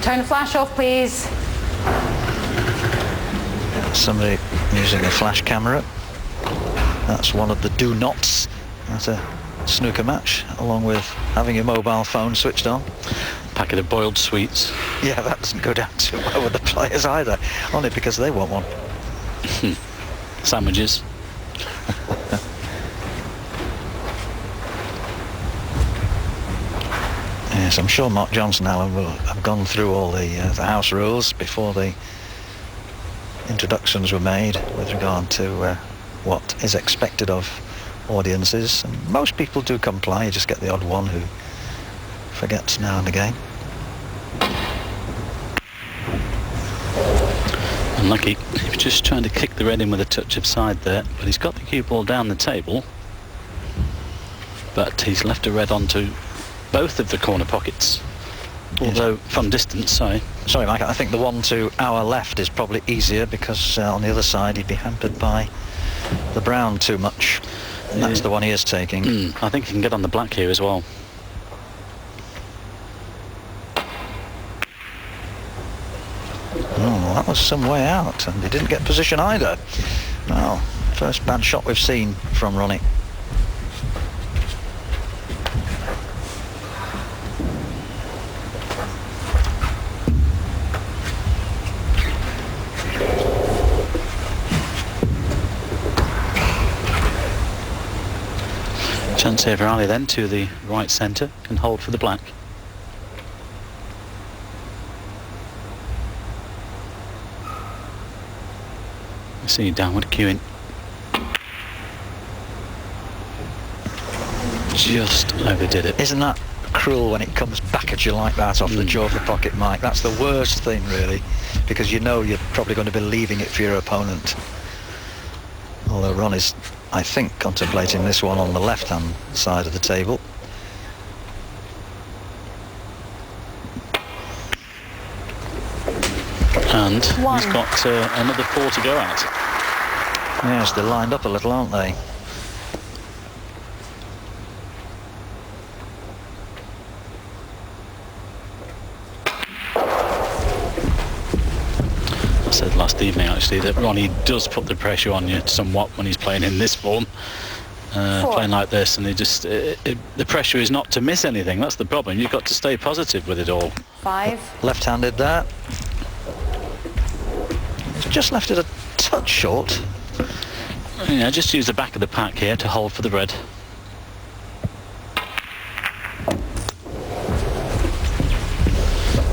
turn the flash off, please. Somebody using a flash camera. That's one of the do nots at a snooker match, along with having your mobile phone switched on. Packet of boiled sweets. Yeah, that doesn't go down too well with the players either, only because they want one. Sandwiches. Yes, I'm sure Mark Johnson and Alan will have gone through all the house rules before the introductions were made with regard to what is expected of audiences. And most people do comply, you just get the odd one who forgets now and again. Unlucky. He was just trying to kick the red in with a touch of side there, but he's got the cue ball down the table. But he's left a red onto both of the corner pockets. Although from distance, sorry, Mike, I think the one to our left is probably easier because on the other side he'd be hampered by the brown too much. And that's the one he is taking. I think he can get on the black here as well. Oh, that was some way out, and he didn't get position either. Well, first bad shot we've seen from Ronnie. Chance here for Ali then to the right centre, can hold for the black. You see downward cueing. Just overdid it. Isn't that cruel when it comes back at you like that off the jaw of the pocket, Mike? That's the worst thing, really, because you know you're probably going to be leaving it for your opponent. Although Ronnie's, I think, contemplating this one on the left-hand side of the table. And he's got another 4 to go at. Yes, they're lined up a little, aren't they? I said last evening, actually, that Ronnie does put the pressure on you somewhat when he's playing in this form. Playing like this, and the pressure is not to miss anything. That's the problem. You've got to stay positive with it all. 5. Left-handed there. He's just left it a touch short. Yeah, just use the back of the pack here to hold for the red.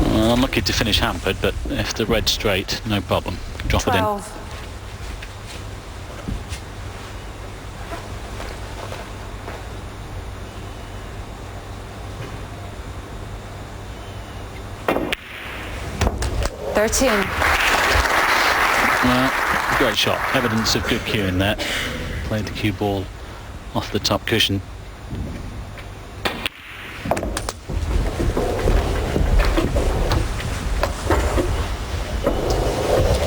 Well, unlucky to finish hampered, but if the red's straight, no problem. Drop 12. it in. Well, great shot. Evidence of good cueing there. Played the cue ball off the top cushion.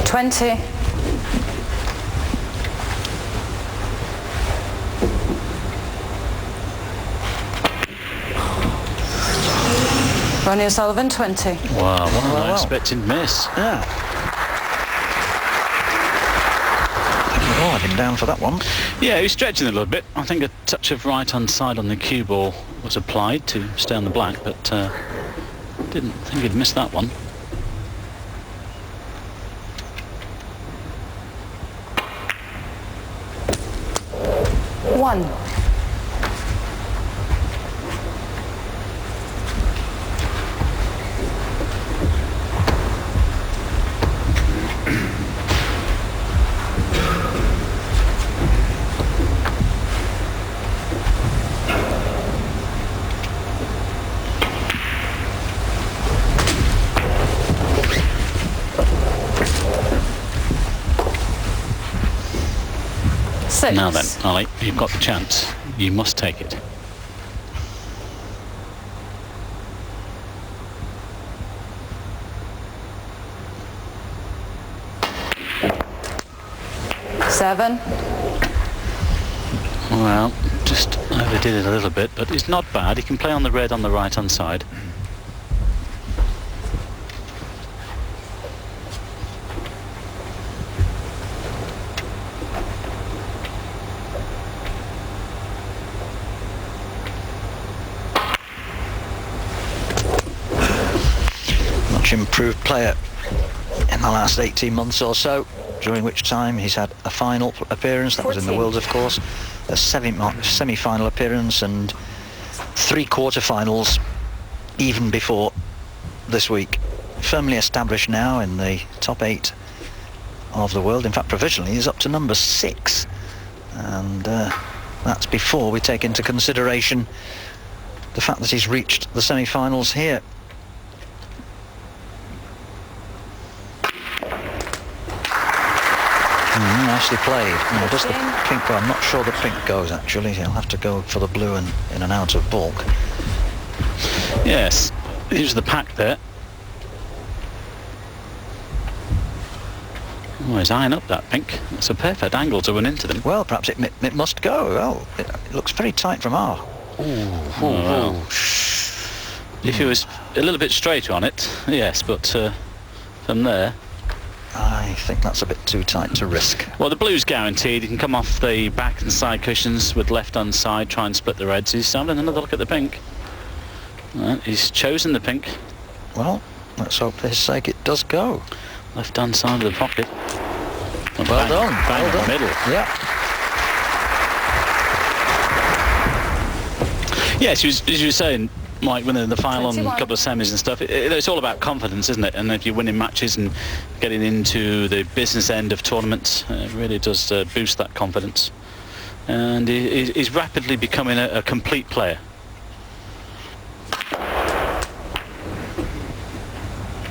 $20. Ronnie O'Sullivan, 20. Wow, what an unexpected miss. Yeah. Oh, I him down for that one. Yeah, he was stretching it a little bit. I think a touch of right-hand side on the cue ball was applied to stay on the black, but didn't think he'd missed that one. One. Now then, Ali, you've got the chance. You must take it. Seven. Well, just overdid it a little bit, but it's not bad. He can play on the red on the right-hand side. much improved player in the last 18 months or so, during which time he's had a final appearance, that was in the Worlds of course, a semi-final appearance and 3 quarter-finals even before this week. Firmly established now in the top 8 of the world. In fact, provisionally he's up to number 6, and that's before we take into consideration the fact that he's reached the semi-finals here. Nicely played. Now, does the pink go? I'm not sure the pink goes actually. He'll have to go for the blue and in and out of bulk. Yes, here's the pack there. Oh, he's eyeing up that pink. It's a perfect angle to run into them. Well, perhaps it must go. Oh, it looks very tight from R. Wow. If he was a little bit straighter on it, yes, but from there... I think that's a bit too tight to risk. Well, the blue's guaranteed. He can come off the back and side cushions with left-hand side, try and split the reds. He's having another look at the pink. He's chosen the pink. Well, let's hope for his sake it does go. Left-hand side of the pocket. Well done. Bang Well in the done. middle. Yeah. Yes, as you were saying, Mike, winning the final on 21. a couple of semis and stuff, it's all about confidence, isn't it? And if you're winning matches and getting into the business end of tournaments, it really does boost that confidence. And he's rapidly becoming a complete player.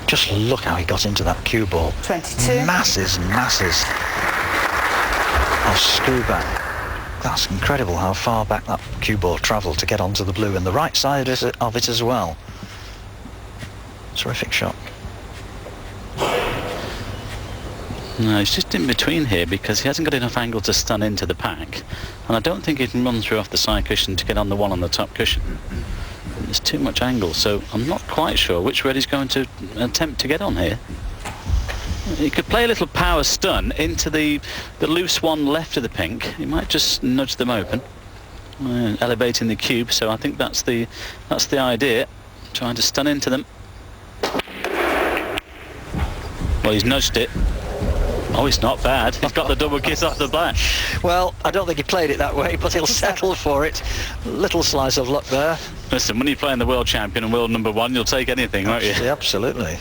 Just look how he got into that cue ball. 22. Masses and masses of screw back. That's incredible how far back that cue ball travelled to get onto the blue, and the right side of it as well. Terrific shot. No, he's just in between here because he hasn't got enough angle to stun into the pack, and I don't think he can run through off the side cushion to get on the one on the top cushion. There's too much angle, so I'm not quite sure which red he's going to attempt to get on here. He could play a little power stun into the loose one left of the pink. He might just nudge them open, elevating the cube. So I think that's the idea, trying to stun into them. Well, he's nudged it. Oh, it's not bad. He's got the double kiss off the black. Well, I don't think he played it that way, but he'll settle for it. Little slice of luck there. Listen, when you're playing the world champion and world number 1, you'll take anything, won't you? Absolutely.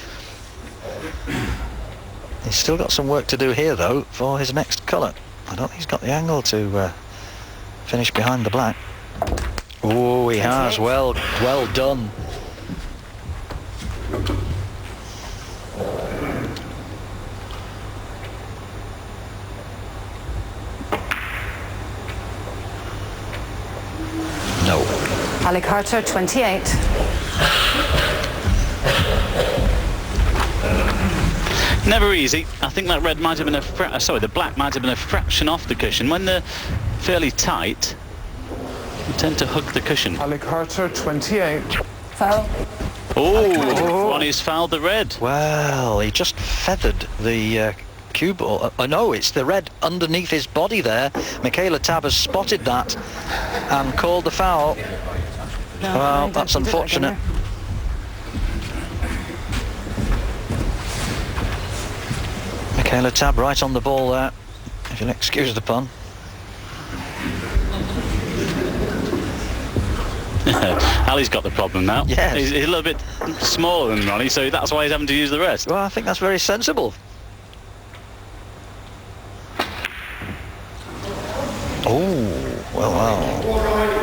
He's still got some work to do here, though, for his next colour. I don't think he's got the angle to finish behind the black. Oh, he has. Well done. No. Ali Carter, 28. Never easy. I think that red might have been the black might have been a fraction off the cushion. When they're fairly tight, you tend to hug the cushion. Ali Carter, 28. Foul. Oh, Ronnie's fouled the red. Well, he just feathered the cue ball. No, it's the red underneath his body there. Michaela Tab has spotted that and called the foul. No, Well, that's unfortunate. Michaela Tab right on the ball there, if you'll excuse the pun. Ali's got the problem now. Yes. He's a little bit smaller than Ronnie, so that's why he's having to use the rest. Well, I think that's very sensible. Oh, well.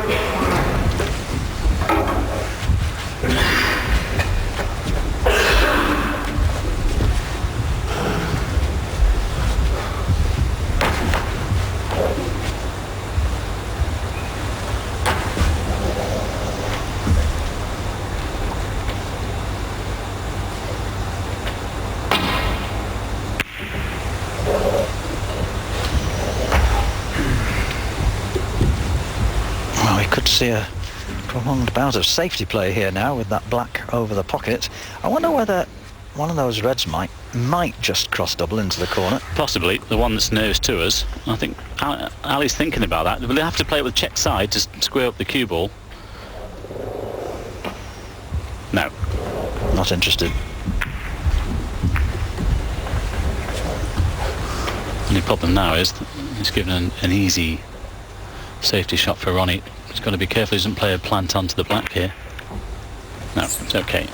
Could see a prolonged bout of safety play here now with that black over the pocket. I wonder whether one of those reds might just cross double into the corner. Possibly, the one that's nearest to us. I think Ali's thinking about that. Will they have to play it with check side to square up the cue ball? No. Not interested. Only problem now is that he's given an easy safety shot for Ronnie. He's got to be careful he doesn't play a plant onto the black here. No, it's okay.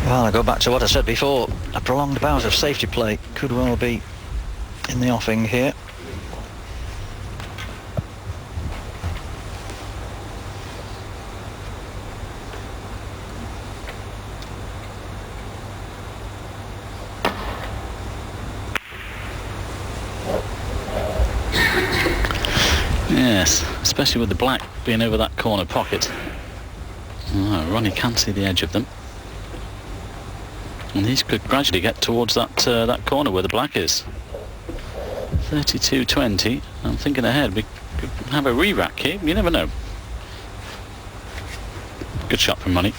Well, I go back to what I said before. A prolonged bout of safety play could well be in the offing here. Yes, especially with the black being over that corner pocket. Oh, Ronnie can see the edge of them. And these could gradually get towards that that corner where the black is. 32-20. I'm thinking ahead. We could have a re-rack here. You never know. Good shot from Ronnie.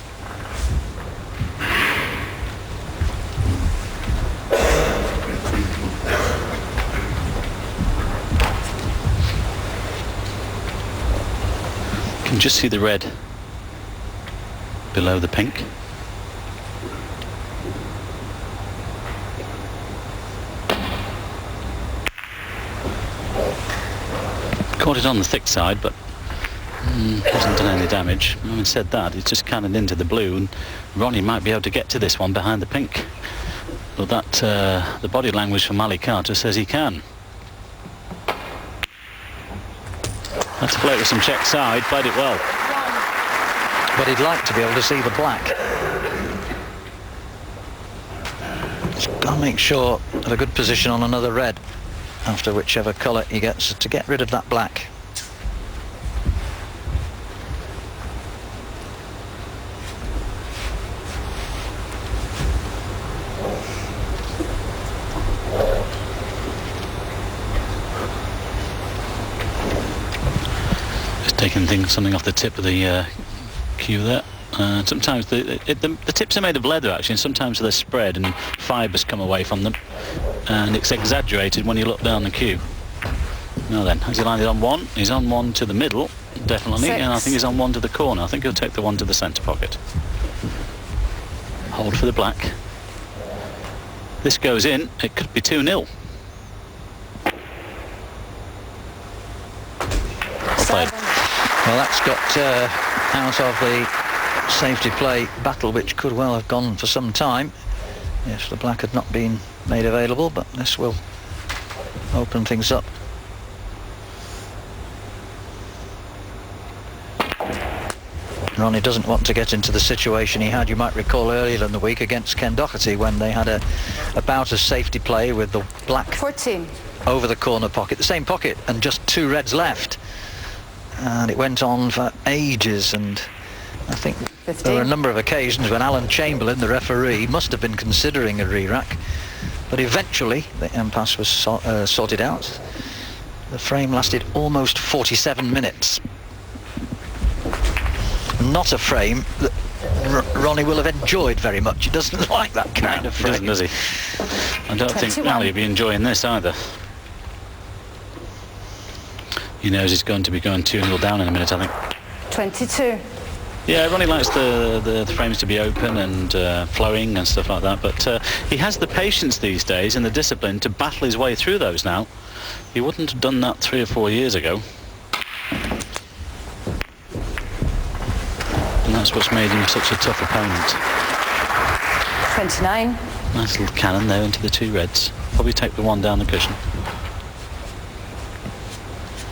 You can just see the red below the pink. Caught it on the thick side, but hasn't done any damage. Having said that, it's just cannoned into the blue, and Ronnie might be able to get to this one behind the pink. But that the body language from Ali Carter says he can. Had to play it with some check side, played it well. But he'd like to be able to see the black. He's got to make sure of a good position on another red after whichever colour he gets to get rid of that black. Just taking something off the tip of the cue there. Sometimes the tips are made of leather actually, and sometimes they're spread and fibres come away from them, and it's exaggerated when you look down the cue. Now then, has he landed on one? He's on one to the middle, definitely, 6. and I think he's on one to the corner. I think he'll take the one to the centre pocket. Hold for the black. This goes in, it could be 2-0. Played. Well, that's got out of the safety play battle, which could well have gone for some time if the black had not been made available, but this will open things up. Ronnie doesn't want to get into the situation he had, you might recall, earlier in the week against Ken Doherty, when they had a bout of safety play with the black 14. over the corner pocket, the same pocket, and just 2 reds left. And it went on for ages, and I think 15. there were a number of occasions when Alan Chamberlain, the referee, must have been considering a re-rack, but eventually the impasse was sorted out. The frame lasted almost 47 minutes. Not a frame that Ronnie will have enjoyed very much. He doesn't like that kind of frame. He doesn't, does he? I don't think Ali will be enjoying this either. He knows he's going to be going 2-0 down in a minute, I think. 22. Yeah, Ronnie likes the frames to be open and flowing and stuff like that, but he has the patience these days and the discipline to battle his way through those now. He wouldn't have done that 3 or 4 years ago. And that's what's made him such a tough opponent. 29. Nice little cannon there into the 2 reds. Probably take the one down the cushion.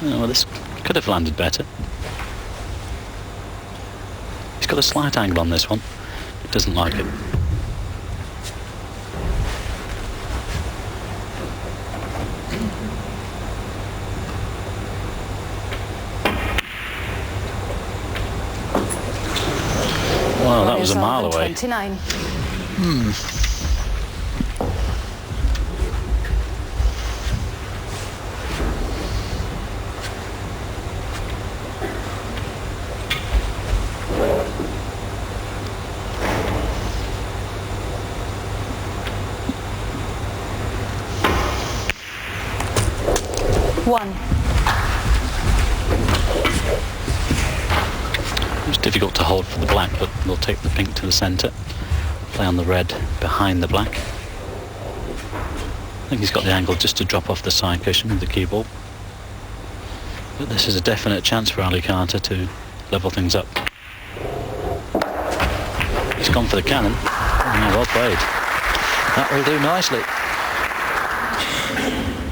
Oh, well, this could have landed better. He's got a slight angle on this one. He doesn't like it. Well, that was a mile away. 29. One. It's difficult to hold for the black, but we'll take the pink to the centre. Play on the red behind the black. think he's got the angle just to drop off the side cushion with the cue ball. But this is a definite chance for Ali Carter to level things up. He's gone for the cannon. Oh, well played. That will do nicely.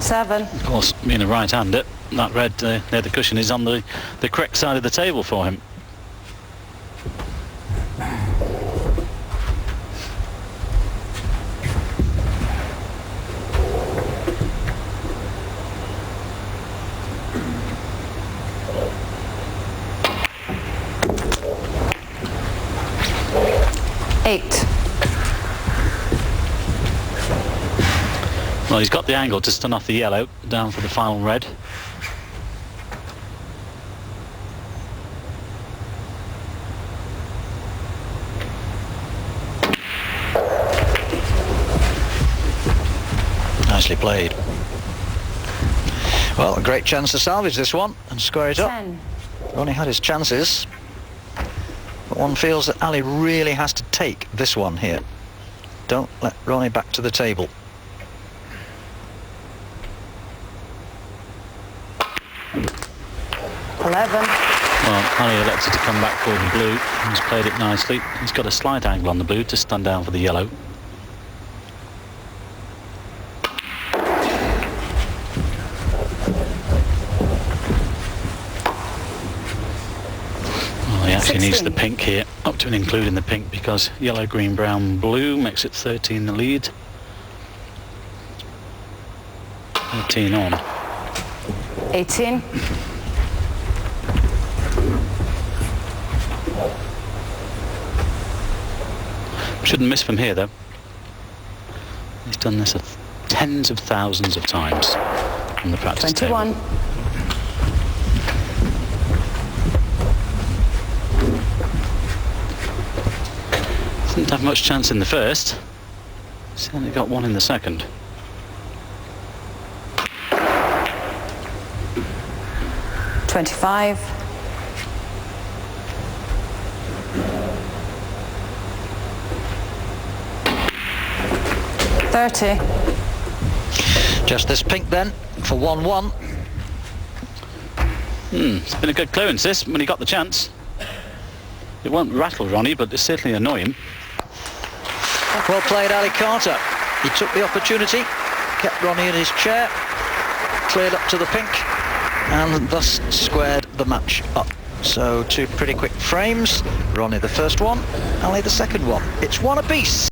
7. Of course, being a right-hander, that red near the cushion is on the correct side of the table for him. Well, he's got the angle to stun off the yellow, down for the final red. Nicely played. Well, a great chance to salvage this one and square it up. 10. Ronnie had his chances, but one feels that Ali really has to take this one here. Don't let Ronnie back to the table. 11. Well, Ali elected to come back for the blue. He's played it nicely. He's got a slight angle on the blue to stun down for the yellow. Well, he actually 16. needs the pink here, up to and including the pink, because yellow, green, brown, blue makes it 13 the lead. 13 on. 18. Shouldn't miss from here, though. He's done this tens of thousands of times on the practice 21. table. Didn't have much chance in the first. Certainly got one in the second. $25. 30. Just this pink then for 1-1. It's been a good clearance this when he got the chance. It won't rattle Ronnie, but it's certainly annoy him. Well played, Ali Carter. He took the opportunity, kept Ronnie in his chair, cleared up to the pink, and thus squared the match up. So 2 pretty quick frames. Ronnie the first one, Ali the second one. It's one apiece.